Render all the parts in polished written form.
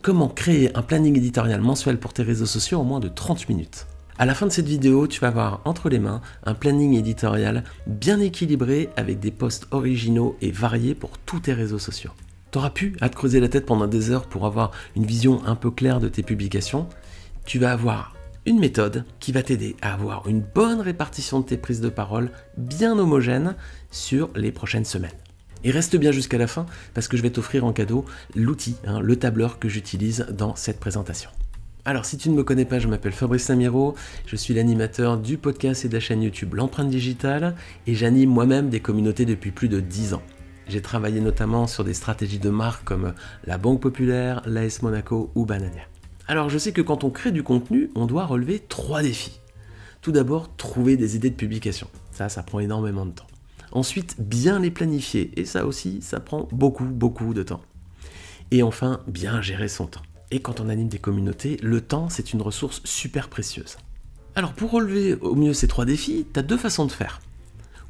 comment créer un planning éditorial mensuel pour tes réseaux sociaux en moins de 30 minutes. À la fin de cette vidéo, tu vas avoir entre les mains un planning éditorial bien équilibré avec des posts originaux et variés pour tous tes réseaux sociaux. T'auras pu à te creuser la tête pendant des heures pour avoir une vision un peu claire de tes publications. Tu vas avoir une méthode qui va t'aider à avoir une bonne répartition de tes prises de parole bien homogène sur les prochaines semaines. Et reste bien jusqu'à la fin parce que je vais t'offrir en cadeau l'outil, le tableur que j'utilise dans cette présentation. Alors si tu ne me connais pas, je m'appelle Fabrice Lamiro, je suis l'animateur du podcast et de la chaîne YouTube L'Empreinte Digitale et j'anime moi-même des communautés depuis plus de 10 ans. J'ai travaillé notamment sur des stratégies de marque comme la Banque Populaire, l'AS Monaco ou Banania. Alors je sais que quand on crée du contenu, on doit relever 3 défis. Tout d'abord, trouver des idées de publication. Ça prend énormément de temps. Ensuite, bien les planifier. Et ça aussi, ça prend beaucoup de temps. Et enfin, bien gérer son temps. Et quand on anime des communautés, le temps, c'est une ressource super précieuse. Alors pour relever au mieux ces 3 défis, tu as 2 façons de faire.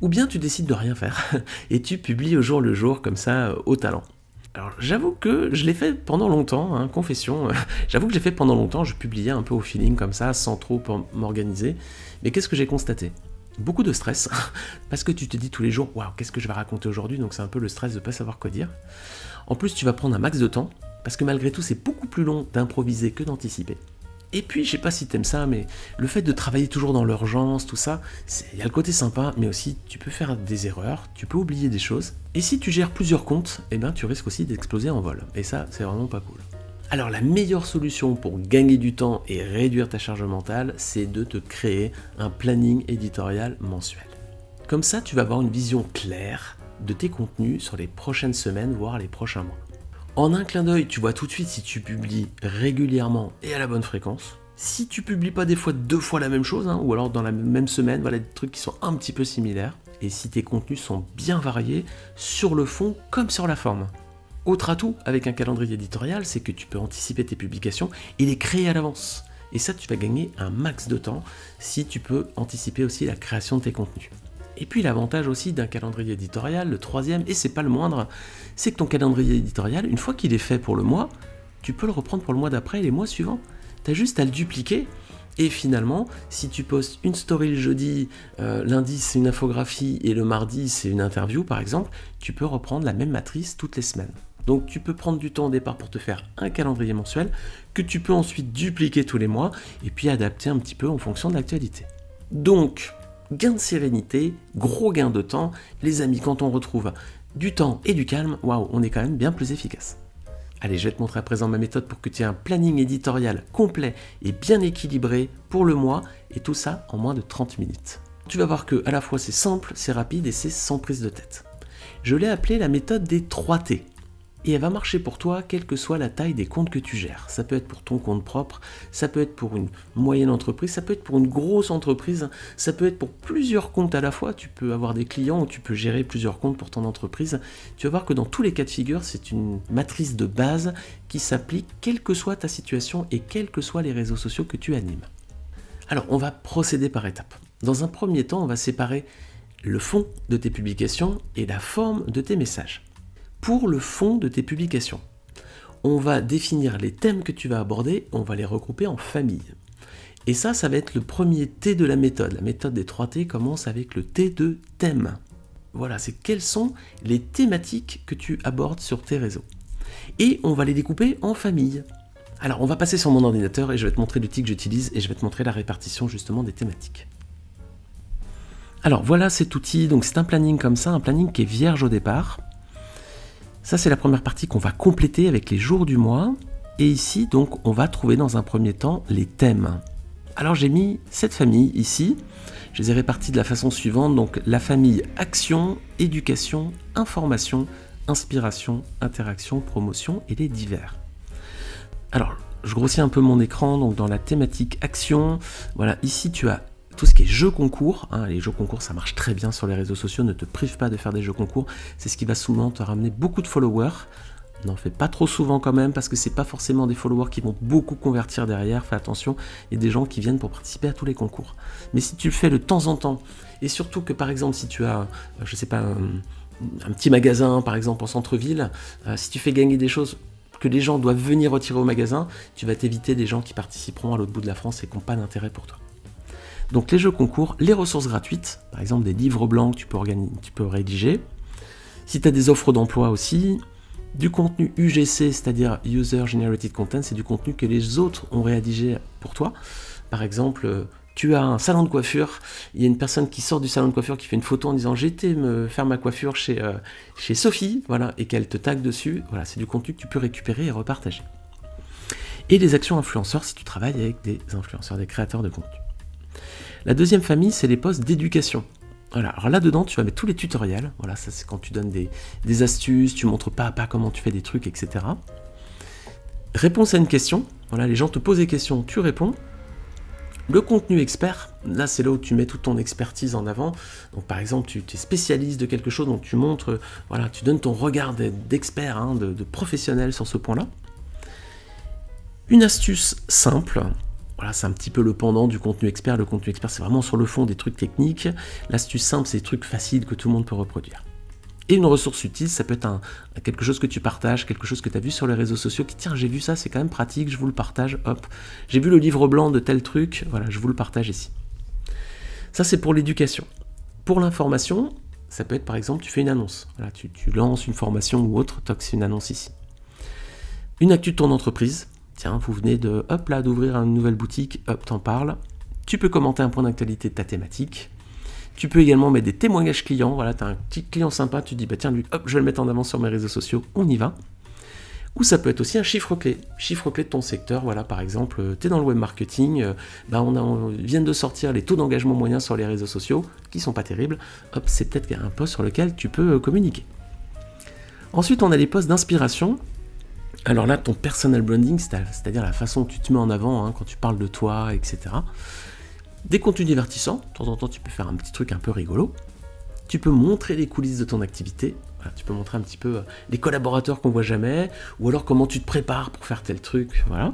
Ou bien tu décides de rien faire et tu publies au jour le jour comme ça au talent. Alors j'avoue que je l'ai fait pendant longtemps, confession, j'avoue que j'ai fait pendant longtemps, je publiais un peu au feeling comme ça, sans trop m'organiser. Mais qu'est-ce que j'ai constaté ? Beaucoup de stress, parce que tu te dis tous les jours, waouh, qu'est-ce que je vais raconter aujourd'hui ? Donc c'est un peu le stress de ne pas savoir quoi dire. En plus tu vas prendre un max de temps, parce que malgré tout c'est beaucoup plus long d'improviser que d'anticiper. Et puis, je sais pas si t'aimes ça, mais le fait de travailler toujours dans l'urgence, tout ça, il y a le côté sympa, mais aussi tu peux faire des erreurs, tu peux oublier des choses. Et si tu gères plusieurs comptes, tu risques aussi d'exploser en vol. Et ça, c'est vraiment pas cool. Alors la meilleure solution pour gagner du temps et réduire ta charge mentale, c'est de te créer un planning éditorial mensuel. Comme ça, tu vas avoir une vision claire de tes contenus sur les prochaines semaines, voire les prochains mois. En un clin d'œil, tu vois tout de suite si tu publies régulièrement et à la bonne fréquence. Si tu publies pas des fois 2 fois la même chose, ou alors dans la même semaine, voilà des trucs qui sont un petit peu similaires. Et si tes contenus sont bien variés sur le fond comme sur la forme. Autre atout avec un calendrier éditorial, c'est que tu peux anticiper tes publications et les créer à l'avance. Et ça, tu vas gagner un max de temps si tu peux anticiper aussi la création de tes contenus. Et puis l'avantage aussi d'un calendrier éditorial, le troisième, et c'est pas le moindre, c'est que ton calendrier éditorial, une fois qu'il est fait pour le mois, tu peux le reprendre pour le mois d'après et les mois suivants. Tu as juste à le dupliquer. Et finalement, si tu postes une story le jeudi, lundi c'est une infographie et le mardi c'est une interview par exemple, tu peux reprendre la même matrice toutes les semaines. Donc tu peux prendre du temps au départ pour te faire un calendrier mensuel que tu peux ensuite dupliquer tous les mois et puis adapter un petit peu en fonction de l'actualité. Donc, gain de sérénité, gros gain de temps. Les amis, quand on retrouve du temps et du calme, waouh, on est quand même bien plus efficace. Allez, je vais te montrer à présent ma méthode pour que tu aies un planning éditorial complet et bien équilibré pour le mois, et tout ça en moins de 30 minutes. Tu vas voir que à la fois c'est simple, c'est rapide et c'est sans prise de tête. Je l'ai appelée la méthode des 3 T. Et elle va marcher pour toi, quelle que soit la taille des comptes que tu gères. Ça peut être pour ton compte propre, ça peut être pour une moyenne entreprise, ça peut être pour une grosse entreprise, ça peut être pour plusieurs comptes à la fois. Tu peux avoir des clients ou tu peux gérer plusieurs comptes pour ton entreprise. Tu vas voir que dans tous les cas de figure, c'est une matrice de base qui s'applique quelle que soit ta situation et quels que soient les réseaux sociaux que tu animes. Alors, on va procéder par étapes. Dans un premier temps, on va séparer le fond de tes publications et la forme de tes messages. Pour le fond de tes publications, on va définir les thèmes que tu vas aborder, on va les regrouper en familles. Et ça va être le premier T de la méthode. La méthode des 3 T commence avec le T de thème. Voilà, c'est quelles sont les thématiques que tu abordes sur tes réseaux. Et on va les découper en familles. Alors, on va passer sur mon ordinateur et je vais te montrer l'outil que j'utilise et je vais te montrer la répartition justement des thématiques. Alors, voilà cet outil. Donc, c'est un planning comme ça, un planning qui est vierge au départ. Ça, c'est la première partie qu'on va compléter avec les jours du mois. Et ici, donc, on va trouver dans un premier temps les thèmes. Alors, j'ai mis cette famille ici. Je les ai répartis de la façon suivante. Donc, la famille action, éducation, information, inspiration, interaction, promotion et les divers. Alors, je grossis un peu mon écran. Donc, dans la thématique action, voilà, ici, tu as tout ce qui est jeux concours, les jeux concours ça marche très bien sur les réseaux sociaux, ne te prive pas de faire des jeux concours, c'est ce qui va souvent te ramener beaucoup de followers. N'en fais pas trop souvent quand même parce que c'est pas forcément des followers qui vont beaucoup convertir derrière, fais attention, il y a des gens qui viennent pour participer à tous les concours. Mais si tu le fais de temps en temps, et surtout que par exemple si tu as, je sais pas, un petit magasin par exemple en centre-ville, si tu fais gagner des choses, que les gens doivent venir retirer au magasin, tu vas t'éviter des gens qui participeront à l'autre bout de la France et qui n'ont pas d'intérêt pour toi. Donc les jeux concours, les ressources gratuites, par exemple des livres blancs que tu peux rédiger. Si tu as des offres d'emploi aussi, du contenu UGC, c'est-à-dire User Generated Content, c'est du contenu que les autres ont rédigé pour toi. Par exemple, tu as un salon de coiffure, il y a une personne qui sort du salon de coiffure qui fait une photo en disant j'ai été me faire ma coiffure chez Sophie, voilà, et qu'elle te tag dessus. Voilà, c'est du contenu que tu peux récupérer et repartager. Et les actions influenceurs si tu travailles avec des influenceurs, des créateurs de contenu. La deuxième famille, c'est les posts d'éducation. Voilà, alors là-dedans, tu vas mettre tous les tutoriels. Voilà, ça c'est quand tu donnes des astuces, tu montres pas à pas comment tu fais des trucs, etc. Réponse à une question. Voilà, les gens te posent des questions, tu réponds. Le contenu expert, là c'est là où tu mets toute ton expertise en avant. Donc par exemple, tu es spécialiste de quelque chose, donc tu montres, voilà, tu donnes ton regard d'expert, hein, de professionnel sur ce point-là. Une astuce simple. Voilà, c'est un petit peu le pendant du contenu expert. Le contenu expert, c'est vraiment sur le fond des trucs techniques. L'astuce simple, c'est des trucs faciles que tout le monde peut reproduire. Et une ressource utile, ça peut être quelque chose que tu partages, quelque chose que tu as vu sur les réseaux sociaux, qui tiens, j'ai vu ça, c'est quand même pratique, je vous le partage, hop. J'ai vu le livre blanc de tel truc, voilà, je vous le partage ici. Ça, c'est pour l'éducation. Pour l'information, ça peut être par exemple, tu fais une annonce. Voilà, tu lances une formation ou autre, toc, c'est une annonce ici. Une actu de ton entreprise. Tiens, vous venez d'ouvrir une nouvelle boutique, hop, t'en parles. Tu peux commenter un point d'actualité de ta thématique. Tu peux également mettre des témoignages clients. Voilà, tu as un petit client sympa, tu dis, bah tiens, lui, hop, je vais le mettre en avant sur mes réseaux sociaux, on y va. Ou ça peut être aussi un chiffre clé de ton secteur. Voilà, par exemple, tu es dans le web marketing, on vient de sortir les taux d'engagement moyens sur les réseaux sociaux, qui sont pas terribles. Hop, c'est peut-être un post sur lequel tu peux communiquer. Ensuite, on a les posts d'inspiration. Alors là, ton personal branding, c'est-à-dire la façon dont tu te mets en avant, hein, quand tu parles de toi, etc. Des contenus divertissants, de temps en temps tu peux faire un petit truc un peu rigolo. Tu peux montrer les coulisses de ton activité, voilà, tu peux montrer un petit peu les collaborateurs qu'on voit jamais, ou alors comment tu te prépares pour faire tel truc, voilà.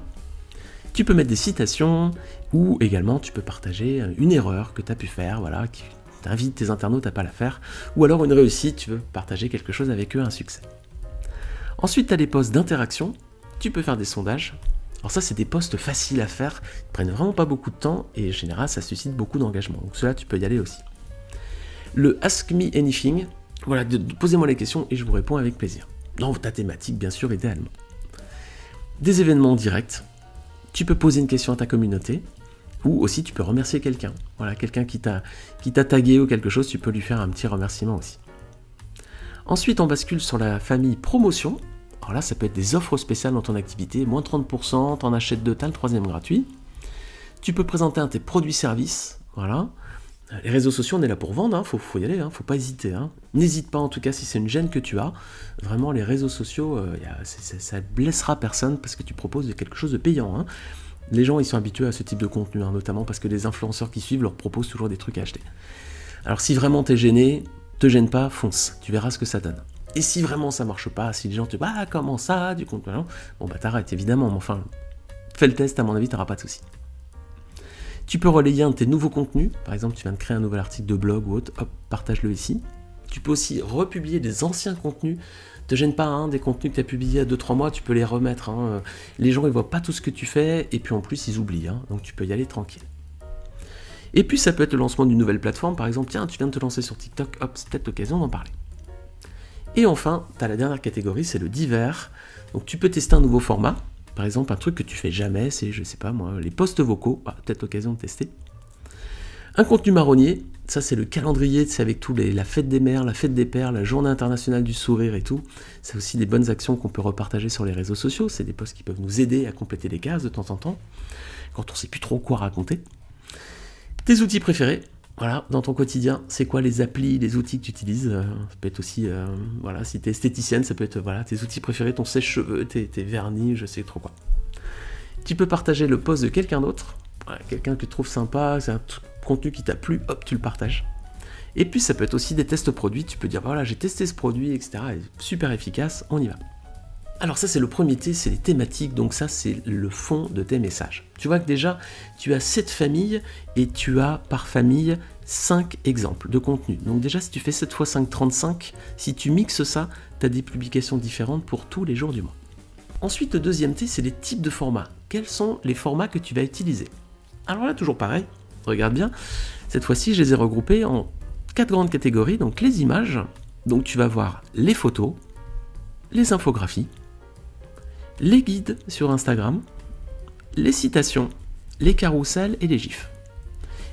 Tu peux mettre des citations, ou également tu peux partager une erreur que tu as pu faire, voilà, qui t'invite tes internautes à pas la faire, ou alors une réussite, tu veux partager quelque chose avec eux, un succès. Ensuite, tu as les posts d'interaction, tu peux faire des sondages. Alors ça, c'est des posts faciles à faire, ils prennent vraiment pas beaucoup de temps, et en général, ça suscite beaucoup d'engagement. Donc cela, tu peux y aller aussi. Le Ask Me Anything, voilà, posez-moi les questions et je vous réponds avec plaisir. Dans ta thématique, bien sûr, idéalement. Des événements directs, tu peux poser une question à ta communauté, ou aussi tu peux remercier quelqu'un. Voilà, quelqu'un qui t'a tagué ou quelque chose, tu peux lui faire un petit remerciement aussi. Ensuite, on bascule sur la famille promotion. Alors là, ça peut être des offres spéciales dans ton activité, moins 30%, t'en achètes deux, t'as le troisième gratuit. Tu peux présenter un de tes produits-services, voilà. Les réseaux sociaux, on est là pour vendre, hein, faut y aller, hein, faut pas hésiter. Hein. N'hésite pas en tout cas si c'est une gêne que tu as. Vraiment, les réseaux sociaux, ça blessera personne parce que tu proposes quelque chose de payant. Hein. Les gens, ils sont habitués à ce type de contenu, hein, notamment parce que les influenceurs qui suivent leur proposent toujours des trucs à acheter. Alors si vraiment t'es gêné, te gêne pas, fonce, tu verras ce que ça donne. Et si vraiment ça marche pas, si les gens te disent « Ah, comment ça, du contenu ?» Bon bah t'arrêtes évidemment, mais enfin, fais le test, à mon avis, t'auras pas de soucis. Tu peux relayer un de tes nouveaux contenus, par exemple tu viens de créer un nouvel article de blog ou autre, hop, partage-le ici. Tu peux aussi republier des anciens contenus, te gêne pas, hein, des contenus que tu as publiés il y a 2-3 mois, tu peux les remettre. Hein. Les gens ils voient pas tout ce que tu fais, et puis en plus ils oublient, hein, donc tu peux y aller tranquille. Et puis ça peut être le lancement d'une nouvelle plateforme, par exemple, tiens, tu viens de te lancer sur TikTok, hop, c'est peut-être l'occasion d'en parler. Et enfin, tu as la dernière catégorie, c'est le divers. Donc tu peux tester un nouveau format, par exemple un truc que tu fais jamais, c'est, je sais pas moi, les posts vocaux, peut-être l'occasion de tester. Un contenu marronnier, ça c'est le calendrier, c'est avec tous la fête des mères, la fête des pères, la journée internationale du sourire et tout. C'est aussi des bonnes actions qu'on peut repartager sur les réseaux sociaux, c'est des posts qui peuvent nous aider à compléter les cases de temps en temps, quand on sait plus trop quoi raconter. Tes outils préférés, voilà, dans ton quotidien, c'est quoi les applis, les outils que tu utilises? Ça peut être aussi, voilà, si tu es esthéticienne, ça peut être voilà, tes outils préférés, ton sèche-cheveux, tes vernis, je sais trop quoi. Tu peux partager le post de quelqu'un d'autre, voilà, quelqu'un que tu trouves sympa, c'est un contenu qui t'a plu, hop, tu le partages. Et puis ça peut être aussi des tests produits, tu peux dire, voilà, j'ai testé ce produit, etc., super efficace, on y va. Alors ça c'est le premier T, c'est les thématiques, donc ça c'est le fond de tes messages. Tu vois que déjà, tu as 7 familles et tu as par famille 5 exemples de contenu. Donc déjà si tu fais 7 x 5, 35, si tu mixes ça, tu as des publications différentes pour tous les jours du mois. Ensuite, le deuxième T, c'est les types de formats. Quels sont les formats que tu vas utiliser? Alors là, toujours pareil, regarde bien. Cette fois-ci, je les ai regroupés en 4 grandes catégories. Donc les images, donc tu vas voir les photos, les infographies, les guides sur Instagram, les citations, les carousels et les gifs.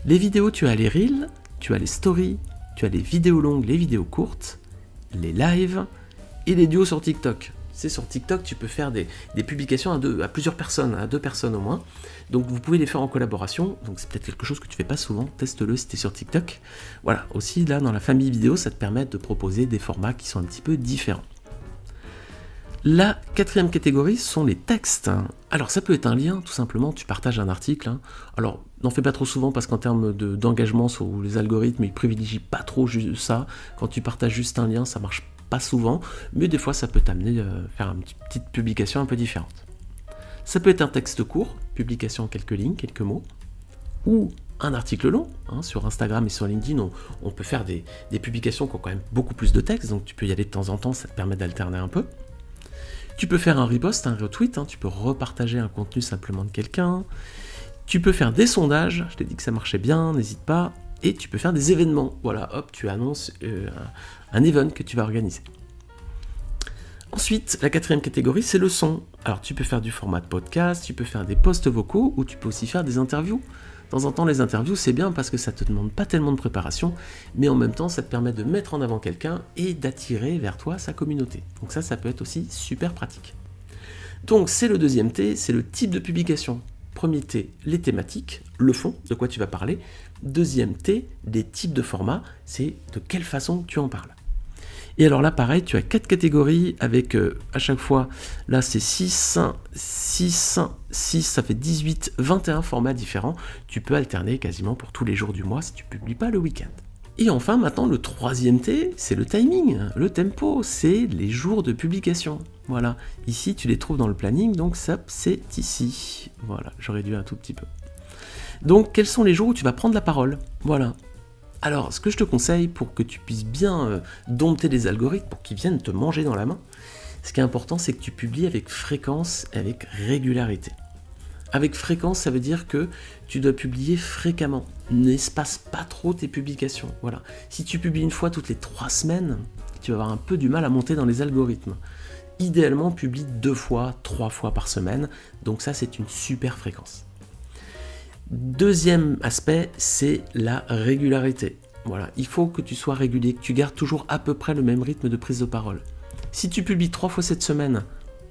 Les vidéos, tu as les reels, tu as les stories, tu as les vidéos longues, les vidéos courtes, les lives et les duos sur TikTok. C'est sur TikTok, tu peux faire des publications à plusieurs personnes, à 2 personnes au moins. Donc vous pouvez les faire en collaboration. Donc c'est peut-être quelque chose que tu fais pas souvent. Teste-le si tu es sur TikTok. Voilà, aussi là dans la famille vidéo, ça te permet de proposer des formats qui sont un petit peu différents. La quatrième catégorie sont les textes. Alors ça peut être un lien, tout simplement, tu partages un article. Alors n'en fais pas trop souvent parce qu'en termes d'engagement sur les algorithmes, ils privilégient pas trop ça. Quand tu partages juste un lien, ça marche pas souvent, mais des fois ça peut t'amener à faire une petite publication un peu différente. Ça peut être un texte court, publication en quelques lignes, quelques mots, ou un article long. Sur Instagram et sur LinkedIn, on peut faire des publications qui ont quand même beaucoup plus de texte, donc tu peux y aller de temps en temps, ça te permet d'alterner un peu. Tu peux faire un repost, un retweet, tu peux repartager un contenu simplement de quelqu'un. Tu peux faire des sondages, je t'ai dit que ça marchait bien, n'hésite pas. Et tu peux faire des événements. Voilà, hop, tu annonces un event que tu vas organiser. Ensuite, la quatrième catégorie, c'est le son. Alors, tu peux faire du format de podcast, tu peux faire des posts vocaux, ou tu peux aussi faire des interviews. De temps en temps, les interviews, c'est bien parce que ça ne te demande pas tellement de préparation, mais en même temps, ça te permet de mettre en avant quelqu'un et d'attirer vers toi sa communauté. Donc ça peut être aussi super pratique. Donc, c'est le deuxième T, c'est le type de publication. Premier T, les thématiques, le fond, de quoi tu vas parler. Deuxième T, les types de formats, c'est de quelle façon tu en parles. Et alors là, pareil, tu as 4 catégories avec à chaque fois, là c'est 6, ça fait 18, 21 formats différents. Tu peux alterner quasiment pour tous les jours du mois si tu ne publies pas le week-end. Et enfin, maintenant, le troisième T, c'est le timing, le tempo, c'est les jours de publication. Voilà, ici tu les trouves dans le planning, donc ça c'est ici. Voilà, je réduis un tout petit peu. Donc, quels sont les jours où tu vas prendre la parole? Voilà. Alors, ce que je te conseille pour que tu puisses bien dompter les algorithmes, pour qu'ils viennent te manger dans la main, ce qui est important, c'est que tu publies avec fréquence et avec régularité. Avec fréquence, ça veut dire que tu dois publier fréquemment. N'espace pas trop tes publications. Voilà. Si tu publies une fois toutes les 3 semaines, tu vas avoir un peu du mal à monter dans les algorithmes. Idéalement, publie 2 fois, 3 fois par semaine. Donc ça, c'est une super fréquence. Deuxième aspect, c'est la régularité. Voilà, il faut que tu sois régulier, que tu gardes toujours à peu près le même rythme de prise de parole. Si tu publies 3 fois cette semaine,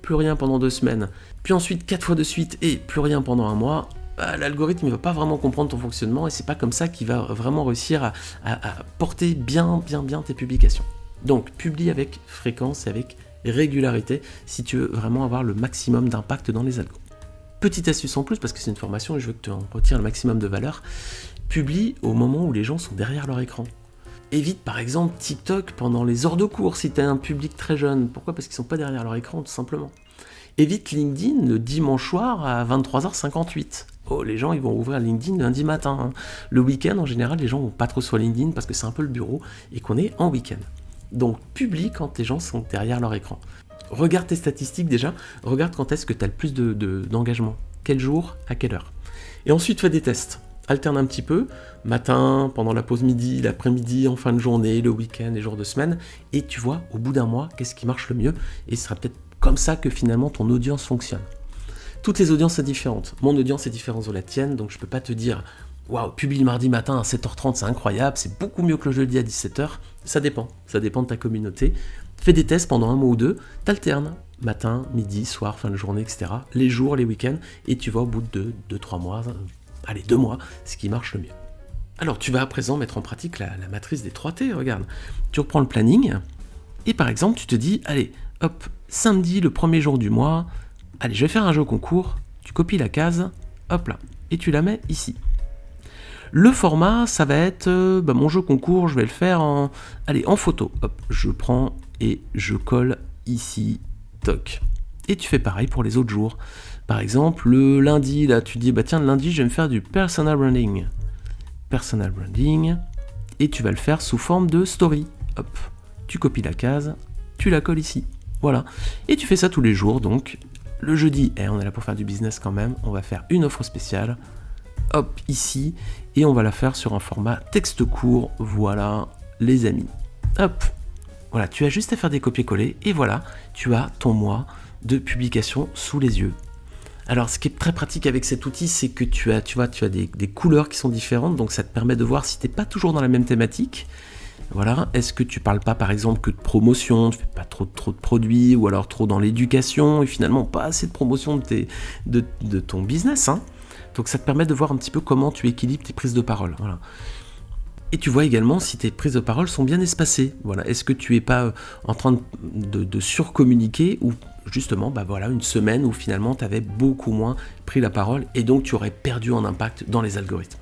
plus rien pendant 2 semaines, puis ensuite 4 fois de suite et plus rien pendant un mois, l'algorithme ne va pas vraiment comprendre ton fonctionnement et c'est pas comme ça qu'il va vraiment réussir à porter bien tes publications. Donc, publie avec fréquence et avec régularité si tu veux vraiment avoir le maximum d'impact dans les algos. Petite astuce en plus, parce que c'est une formation et je veux que tu en retires le maximum de valeur, publie au moment où les gens sont derrière leur écran. Évite par exemple TikTok pendant les heures de cours si tu as un public très jeune. Pourquoi? Parce qu'ils ne sont pas derrière leur écran, tout simplement. Évite LinkedIn le dimanche soir à 23h58. Oh, les gens ils vont ouvrir LinkedIn lundi matin. Le week-end, en général, les gens ne vont pas trop sur LinkedIn parce que c'est un peu le bureau et qu'on est en week-end. Donc publie quand les gens sont derrière leur écran. Regarde tes statistiques déjà, regarde quand est-ce que tu as le plus d'engagement, quel jour, à quelle heure. Et ensuite fais des tests, alterne un petit peu, matin, pendant la pause midi, l'après-midi, en fin de journée, le week-end, les jours de semaine, et tu vois au bout d'un mois qu'est-ce qui marche le mieux, et ce sera peut-être comme ça que finalement ton audience fonctionne. Toutes les audiences sont différentes, mon audience est différente de la tienne, donc je peux pas te dire waouh, publie le mardi matin à 7h30, c'est incroyable, c'est beaucoup mieux que le jeudi à 17h, ça dépend de ta communauté. Fais des tests pendant un mois ou deux, t'alternes, matin, midi, soir, fin de journée, etc. Les jours, les week-ends, et tu vois au bout de 2-3 mois, allez 2 mois, ce qui marche le mieux. Alors tu vas à présent mettre en pratique la matrice des 3 T, regarde. Tu reprends le planning, et par exemple tu te dis, allez, hop, samedi, le premier jour du mois, allez, je vais faire un jeu concours, tu copies la case, hop là, et tu la mets ici. Le format, ça va être, mon jeu concours, je vais le faire en photo. Hop, je prends et je colle ici, toc. Et tu fais pareil pour les autres jours. Par exemple, le lundi, là, tu dis, tiens, le lundi, je vais me faire du personal branding. Personal branding, et tu vas le faire sous forme de story. Hop, tu copies la case, tu la colles ici. Voilà. Et tu fais ça tous les jours, donc le jeudi, on est là pour faire du business quand même, on va faire une offre spéciale, hop, ici, et on va la faire sur un format texte court, voilà, les amis. Hop, voilà, tu as juste à faire des copier-coller, et voilà, tu as ton mois de publication sous les yeux. Alors, ce qui est très pratique avec cet outil, c'est que tu as des couleurs qui sont différentes, donc ça te permet de voir si tu n'es pas toujours dans la même thématique. Voilà, est-ce que tu parles pas par exemple que de promotion, tu fais pas trop de produits, ou alors trop dans l'éducation, et finalement pas assez de promotion de ton business, hein. Donc ça te permet de voir un petit peu comment tu équilibres tes prises de parole. Voilà. Et tu vois également si tes prises de parole sont bien espacées. Voilà. Est-ce que tu n'es pas en train de surcommuniquer, ou justement voilà, une semaine où finalement tu avais beaucoup moins pris la parole et donc tu aurais perdu en impact dans les algorithmes.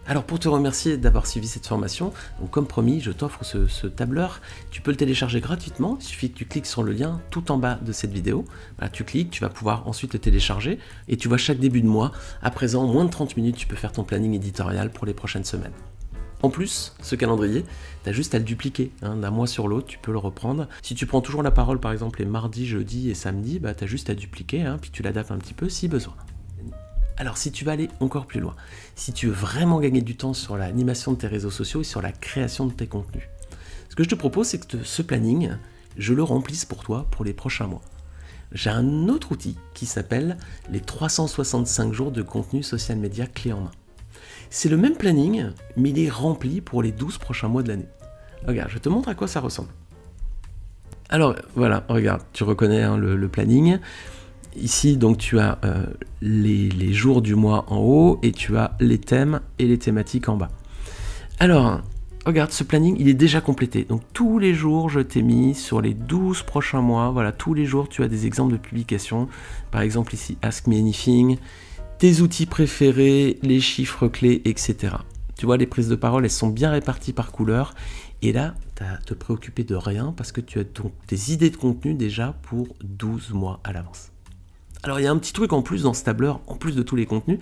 Alors pour te remercier d'avoir suivi cette formation, donc comme promis, je t'offre ce tableur. Tu peux le télécharger gratuitement, il suffit que tu cliques sur le lien tout en bas de cette vidéo. Voilà, tu cliques, tu vas pouvoir ensuite le télécharger et tu vois chaque début de mois. À présent, en moins de 30 minutes, tu peux faire ton planning éditorial pour les prochaines semaines. En plus, ce calendrier, tu as juste à le dupliquer, hein, d'un mois sur l'autre, tu peux le reprendre. Si tu prends toujours la parole, par exemple, les mardis, jeudis et samedis, tu as juste à dupliquer, hein, puis tu l'adaptes un petit peu si besoin. Alors si tu vas aller encore plus loin, si tu veux vraiment gagner du temps sur l'animation de tes réseaux sociaux et sur la création de tes contenus, ce que je te propose, c'est que ce planning, je le remplisse pour toi pour les prochains mois. J'ai un autre outil qui s'appelle les 365 jours de contenu social media clé en main. C'est le même planning, mais il est rempli pour les 12 prochains mois de l'année. Regarde, je te montre à quoi ça ressemble. Alors voilà, regarde, tu reconnais, hein, le planning. Ici, donc, tu as les jours du mois en haut et tu as les thèmes et les thématiques en bas. Alors, regarde, ce planning, il est déjà complété. Donc, tous les jours, je t'ai mis sur les 12 prochains mois. Voilà, tous les jours, tu as des exemples de publications. Par exemple, ici, Ask Me Anything, tes outils préférés, les chiffres clés, etc. Tu vois, les prises de parole, elles sont bien réparties par couleur. Et là, tu as à te préoccuper de rien parce que tu as donc tes idées de contenu déjà pour 12 mois à l'avance. Alors il y a un petit truc en plus dans ce tableur, en plus de tous les contenus,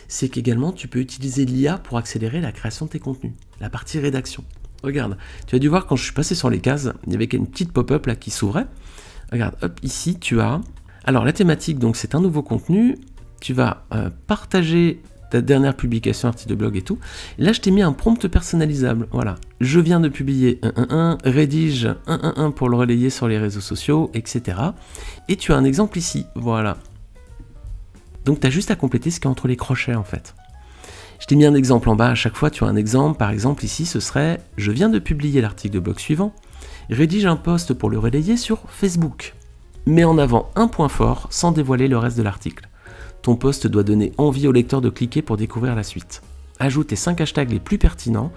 c'est qu'également tu peux utiliser l'IA pour accélérer la création de tes contenus, la partie rédaction. Regarde, tu as dû voir quand je suis passé sur les cases, il y avait une petite pop-up là qui s'ouvrait. Regarde, hop, ici tu as... Alors la thématique, donc c'est un nouveau contenu, tu vas partager ta dernière publication, article de blog et tout. Et là je t'ai mis un prompt personnalisable, voilà. Je viens de publier rédige pour le relayer sur les réseaux sociaux, etc. Et tu as un exemple ici, voilà. Donc tu as juste à compléter ce qu'il y a entre les crochets en fait. Je t'ai mis un exemple en bas, à chaque fois tu as un exemple, par exemple ici ce serait « Je viens de publier l'article de blog suivant, rédige un post pour le relayer sur Facebook. Mets en avant un point fort sans dévoiler le reste de l'article. Ton post doit donner envie au lecteur de cliquer pour découvrir la suite. Ajoute tes 5 hashtags les plus pertinents,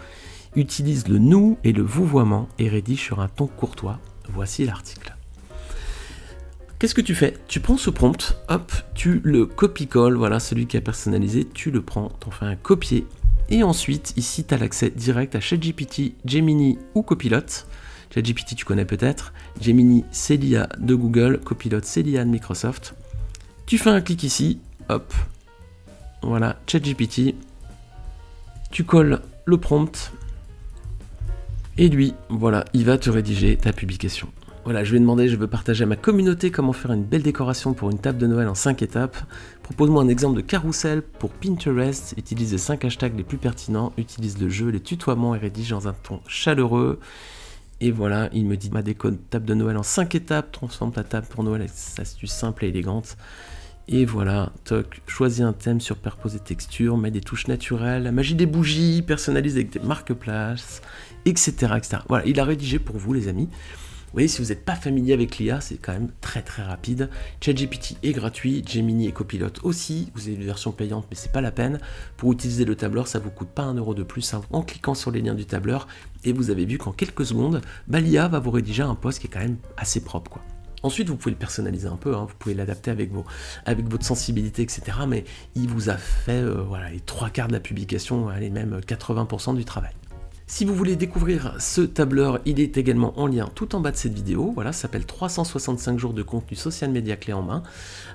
utilise le nous et le vouvoiement et rédige sur un ton courtois. Voici l'article. » Qu'est-ce que tu fais? Tu prends ce prompt, hop, tu le copie-colles, voilà, celui qui a personnalisé, tu le prends, t'en fais un copier, et ensuite, ici, tu as l'accès direct à ChatGPT, Gemini ou Copilot. ChatGPT, tu connais peut-être, Gemini, c'est l'IA de Google, Copilot, c'est l'IA de Microsoft. Tu fais un clic ici, hop, voilà, ChatGPT, tu colles le prompt, et lui, voilà, il va te rédiger ta publication. Voilà, je lui ai demandé, je veux partager à ma communauté comment faire une belle décoration pour une table de Noël en 5 étapes. Propose-moi un exemple de carrousel pour Pinterest, utilise les 5 hashtags les plus pertinents, utilise le jeu, les tutoiements et rédige dans un ton chaleureux. Et voilà, il me dit ma déco de table de Noël en 5 étapes, transforme ta table pour Noël avec des astuces simples et élégantes. Et voilà, toc, choisis un thème, superpose des textures, mets des touches naturelles, la magie des bougies, personnalise avec des marque-places, etc., etc. Voilà, il a rédigé pour vous les amis. Vous voyez, si vous n'êtes pas familier avec l'IA, c'est quand même très très rapide. ChatGPT est gratuit, Gemini et Copilot aussi. Vous avez une version payante, mais c'est pas la peine. Pour utiliser le tableur, ça vous coûte pas 1 € de plus hein, en cliquant sur les liens du tableur. Et vous avez vu qu'en quelques secondes, l'IA va vous rédiger un post qui est quand même assez propre, quoi. Ensuite, vous pouvez le personnaliser un peu, hein, vous pouvez l'adapter avec votre sensibilité, etc. Mais il vous a fait voilà, les 3/4 de la publication, allez, même 80% du travail. Si vous voulez découvrir ce tableur, il est également en lien tout en bas de cette vidéo. Voilà, ça s'appelle 365 jours de contenu social media clé en main.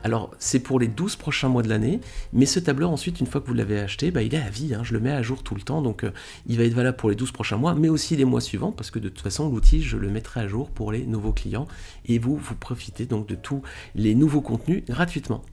Alors, c'est pour les 12 prochains mois de l'année, mais ce tableur, ensuite, une fois que vous l'avez acheté, il est à vie, hein, je le mets à jour tout le temps, donc il va être valable pour les 12 prochains mois, mais aussi les mois suivants, parce que de toute façon, l'outil, je le mettrai à jour pour les nouveaux clients, et vous profitez donc de tous les nouveaux contenus gratuitement.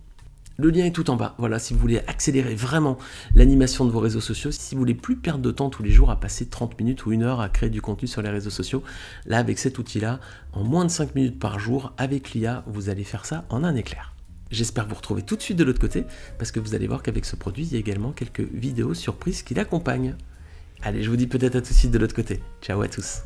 Le lien est tout en bas, voilà, si vous voulez accélérer vraiment l'animation de vos réseaux sociaux, si vous voulez plus perdre de temps tous les jours à passer 30 minutes ou 1 heure à créer du contenu sur les réseaux sociaux, là avec cet outil-là, en moins de 5 minutes par jour, avec l'IA, vous allez faire ça en un éclair. J'espère vous retrouver tout de suite de l'autre côté, parce que vous allez voir qu'avec ce produit, il y a également quelques vidéos surprises qui l'accompagnent. Allez, je vous dis peut-être à tout de suite de l'autre côté. Ciao à tous.